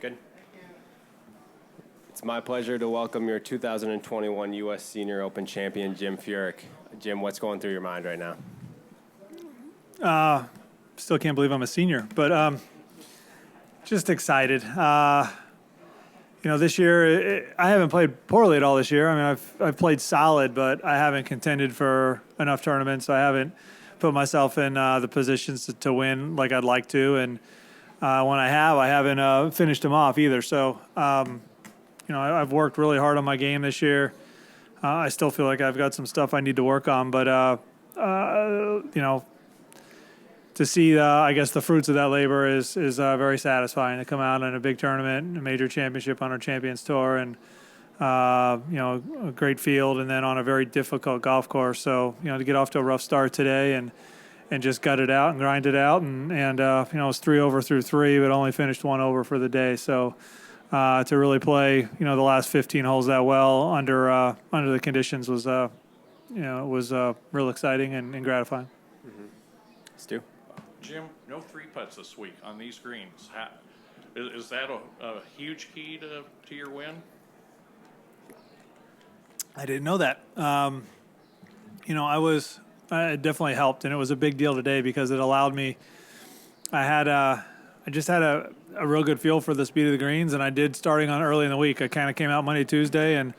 Good. It's my pleasure to welcome your 2021 U.S. Senior Open champion, Jim Furyk. Jim, what's going through your mind right now? Still can't believe I'm a senior, but just excited. This year I haven't played poorly at all this year. I mean, I've played solid, but I haven't contended for enough tournaments. I haven't put myself in the positions to win like I'd like to, and when I haven't finished them off either. So, I've worked really hard on my game this year. I still feel like I've got some stuff I need to work on, but to see, I guess, the fruits of that labor is very satisfying to come out in a big tournament, a major championship on our Champions Tour, and a great field, and then on a very difficult golf course. So, to get off to a rough start today and just gut it out and grind it out, and it was 3 over through 3, but only finished 1 over for the day. So to really play, the last 15 holes that well under the conditions was, real exciting and gratifying. Mm-hmm. Stu? Jim, no 3-putts this week on these greens. Is that a huge key to your win? I didn't know that. It definitely helped, and it was a big deal today because it allowed me. I just had a real good feel for the speed of the greens, and I did starting on early in the week. I kind of came out Monday, Tuesday, and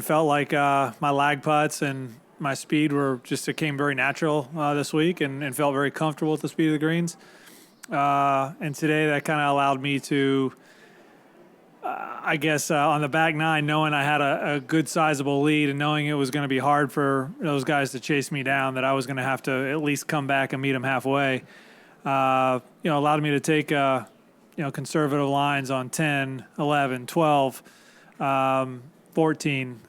felt like my lag putts and my speed it came very natural this week, and felt very comfortable with the speed of the greens. And today that kind of allowed me to, on the back nine, knowing I had a good sizable lead and knowing it was going to be hard for those guys to chase me down, that I was going to have to at least come back and meet them halfway, allowed me to take, conservative lines on 10, 11, 12, 14,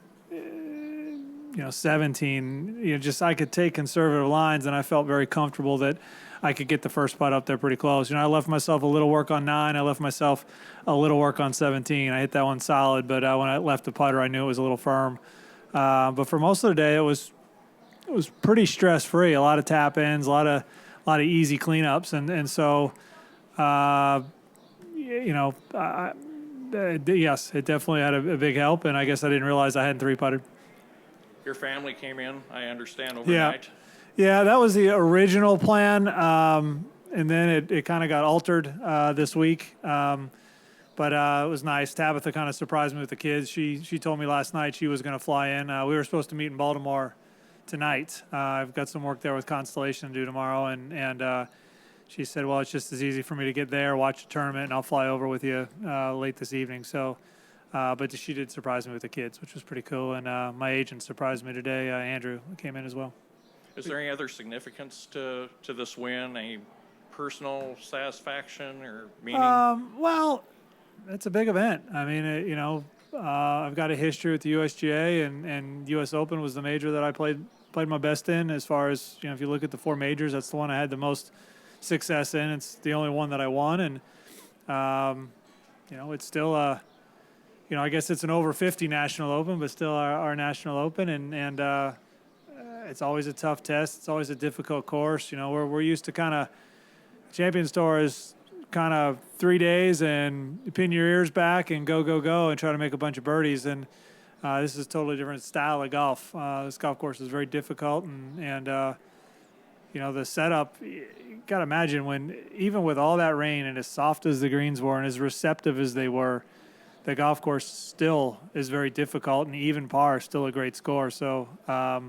17, I could take conservative lines, and I felt very comfortable that I could get the first putt up there pretty close. I left myself a little work on 9. I left myself a little work on 17. I hit that one solid, but when I left the putter, I knew it was a little firm. But for most of the day, it was pretty stress-free. A lot of tap-ins, a lot of easy cleanups, and so, yes, it definitely had a big help, and I guess I didn't realize I hadn't 3-putted. Your family came in, I understand, overnight. Yeah, that was the original plan, and then it kind of got altered this week. But it was nice. Tabitha kind of surprised me with the kids. She told me last night she was going to fly in. We were supposed to meet in Baltimore tonight. I've got some work there with Constellation to do tomorrow, and she said, well, it's just as easy for me to get there, watch the tournament, and I'll fly over with you late this evening. So. But she did surprise me with the kids, which was pretty cool. And my agent surprised me today. Andrew came in as well. Is there any other significance to this win? Any personal satisfaction or meaning? Well, it's a big event. I mean, I've got a history with the USGA, and U.S. Open was the major that I played my best in. As far as, if you look at the 4 majors, that's the one I had the most success in. It's the only one that I won. And, it's still I guess it's an over 50 national open, but still our national open, and it's always a tough test. It's always a difficult course. We're used to kind of Champions Tour is kind of 3 days and you pin your ears back and go and try to make a bunch of birdies. And this is a totally different style of golf. This golf course is very difficult, and the setup. You got to imagine even with all that rain and as soft as the greens were and as receptive as they were, the golf course still is very difficult, and even par is still a great score. So, I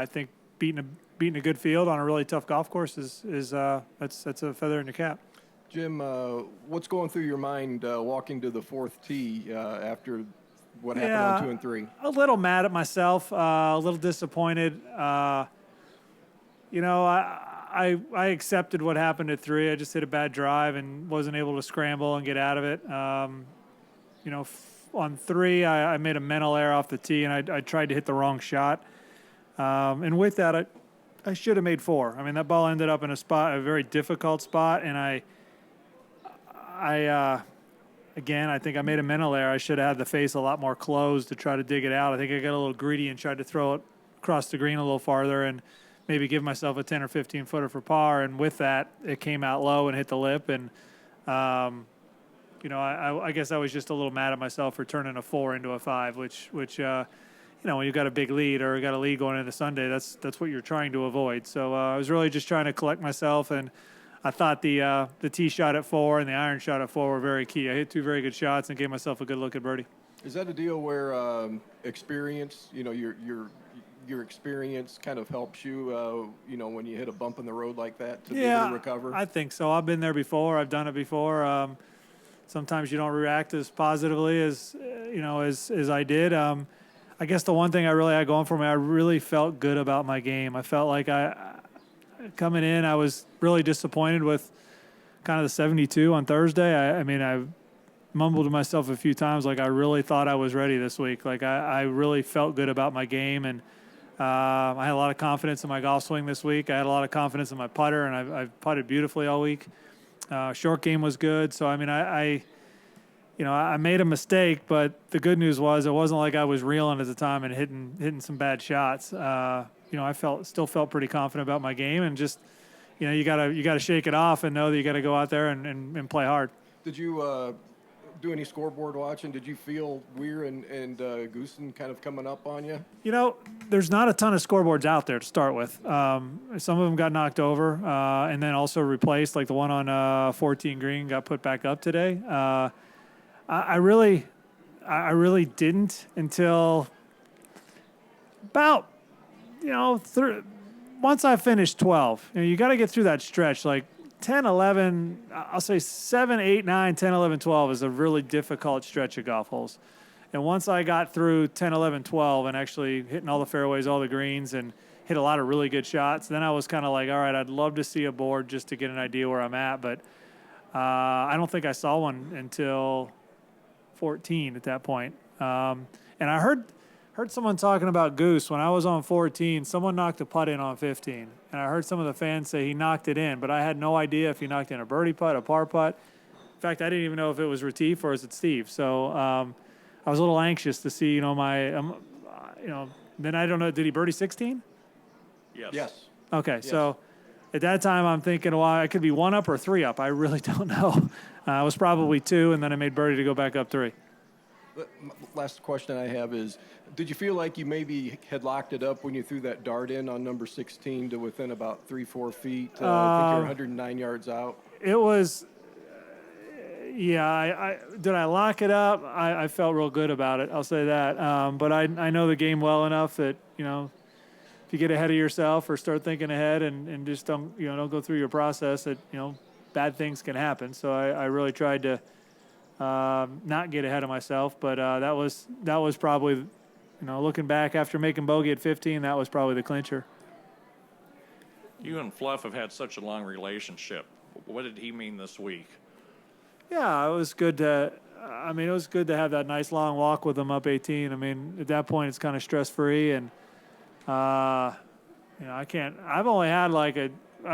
think beating a good field on a really tough golf course is that's a feather in your cap. Jim, what's going through your mind walking to the 4th tee after what happened on 2 and 3? A little mad at myself, a little disappointed. I accepted what happened at 3. I just hit a bad drive and wasn't able to scramble and get out of it. On 3, I made a mental error off the tee, and I tried to hit the wrong shot. And with that, I should have made 4. I mean, that ball ended up in a very difficult spot, and I think I made a mental error. I should have had the face a lot more closed to try to dig it out. I think I got a little greedy and tried to throw it across the green a little farther and maybe give myself a 10 or 15 footer for par. And with that, it came out low and hit the lip. And I guess I was just a little mad at myself for turning a 4 into a 5, which when you've got a big lead or got a lead going into Sunday, that's what you're trying to avoid. So I was really just trying to collect myself, and I thought the tee shot at 4 and the iron shot at 4 were very key. I hit 2 very good shots and gave myself a good look at birdie. Is that a deal where experience, your experience kind of helps you, when you hit a bump in the road like that to be able to recover? I think so. I've been there before. I've done it before. Sometimes you don't react as positively as I did. I guess the one thing I really had going for me, I really felt good about my game. I felt like coming in, I was really disappointed with kind of the 72 on Thursday. I mumbled to myself a few times, like I really thought I was ready this week. Like I really felt good about my game, and I had a lot of confidence in my golf swing this week. I had a lot of confidence in my putter, and I've putted beautifully all week. Short game was good. So, I made a mistake, but the good news was it wasn't like I was reeling at the time and hitting some bad shots. I still felt pretty confident about my game, and just, you gotta shake it off and know that you got to go out there and play hard. Did you do any scoreboard watching? Did you feel Weir and Goosen kind of coming up on you? There's not a ton of scoreboards out there to start with. Some of them got knocked over and then also replaced, like the one on 14 green got put back up today. I really didn't until about, once I finished 12. You got to get through that stretch, like 10, 11, I'll say 7, 8, 9, 10, 11, 12 is a really difficult stretch of golf holes. And once I got through 10, 11, 12 and actually hitting all the fairways, all the greens, and hit a lot of really good shots, then I was kind of like, all right, I'd love to see a board just to get an idea where I'm at. But I don't think I saw one until 14 at that point. And I heard someone talking about Goose when I was on 14. Someone knocked a putt in on 15, and I heard some of the fans say he knocked it in, but I had no idea if he knocked in a birdie putt, a par putt. In fact, I didn't even know if it was Retief or is it Steve. So I was a little anxious to see, then I don't know. Did he birdie 16? Yes. Okay, Yes. So at that time I'm thinking, well, I could be 1 up or 3 up. I really don't know. I was probably 2, and then I made birdie to go back up 3. Last question I have is, did you feel like you maybe had locked it up when you threw that dart in on number 16 to within about 3-4 feet? I think you're 109 yards out. It was, yeah. Did I lock it up? I felt real good about it. I'll say that. But I know the game well enough that if you get ahead of yourself or start thinking ahead and just don't go through your process, that bad things can happen. So I really tried to not get ahead of myself. But that was probably, looking back after making bogey at 15, that was probably the clincher. You and Fluff have had such a long relationship. What did he mean this week? Yeah, it was good to have that nice long walk with him up 18. At that point it's kind of stress free, and I've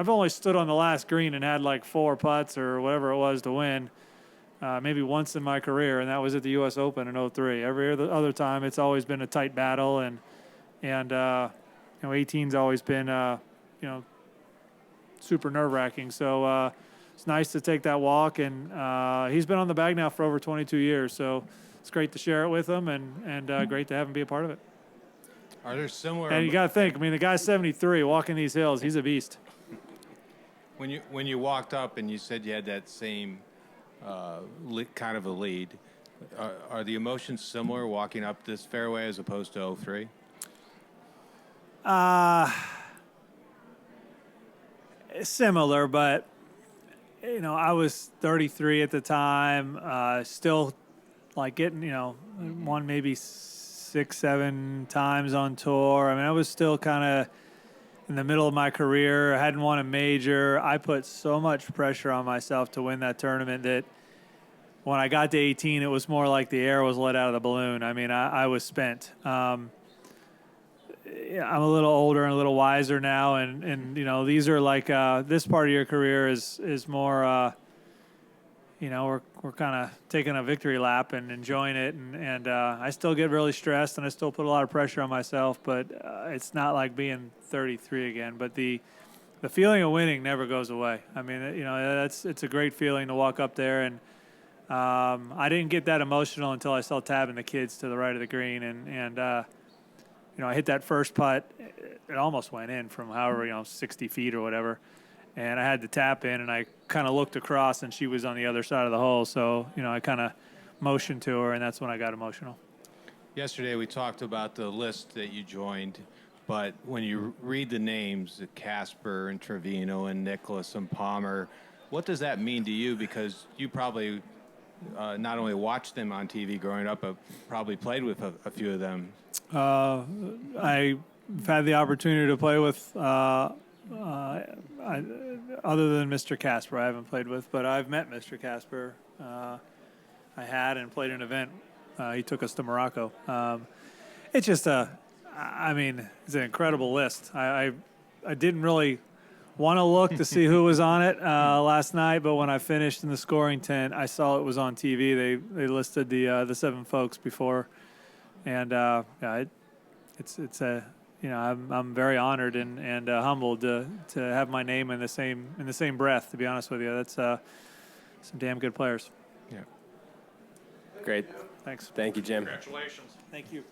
only stood on the last green and had like 4 putts or whatever it was to win. Maybe once in my career, and that was at the U.S. Open in 03. Every other time, it's always been a tight battle, and 18's always been super nerve-wracking. So it's nice to take that walk, and he's been on the bag now for over 22 years. So it's great to share it with him, and great to have him be a part of it. Are there similar? And you got to think, the guy's 73, walking these hills. He's a beast. When you walked up and you said you had that same kind of a lead, are the emotions similar walking up this fairway as opposed to 03? Similar, but I was 33 at the time, still like getting won maybe 6-7 times on tour. I was still kind of in the middle of my career. I hadn't won a major. I put so much pressure on myself to win that tournament that when I got to 18, it was more like the air was let out of the balloon. I was spent. I'm a little older and a little wiser now, and these are like this part of your career is more we're kind of taking a victory lap and enjoying it, and I still get really stressed and I still put a lot of pressure on myself, but it's not like being 33 again. But the feeling of winning never goes away. It's a great feeling to walk up there and I didn't get that emotional until I saw Tab and the kids to the right of the green, and I hit that first putt. It almost went in from 60 feet or whatever, and I had to tap in, and I kind of looked across, and she was on the other side of the hole, so I kind of motioned to her, and that's when I got emotional. Yesterday we talked about the list that you joined, but when you read the names, Casper and Trevino and Nicholas and Palmer, what does that mean to you? Because you probably not only watched them on TV growing up, but probably played with a few of them. I've had the opportunity to play with, other than Mr. Casper, I haven't played with, but I've met Mr. Casper. I had and played an event. He took us to Morocco. It's just it's an incredible list. I didn't really want to look to see who was on it last night, but when I finished in the scoring tent, I saw it was on TV. They listed the 7 folks before, and I'm very honored and humbled to have my name in the same breath. To be honest with you, that's some damn good players. Yeah. Great. Thanks. Thank you, Jim. Congratulations. Thank you.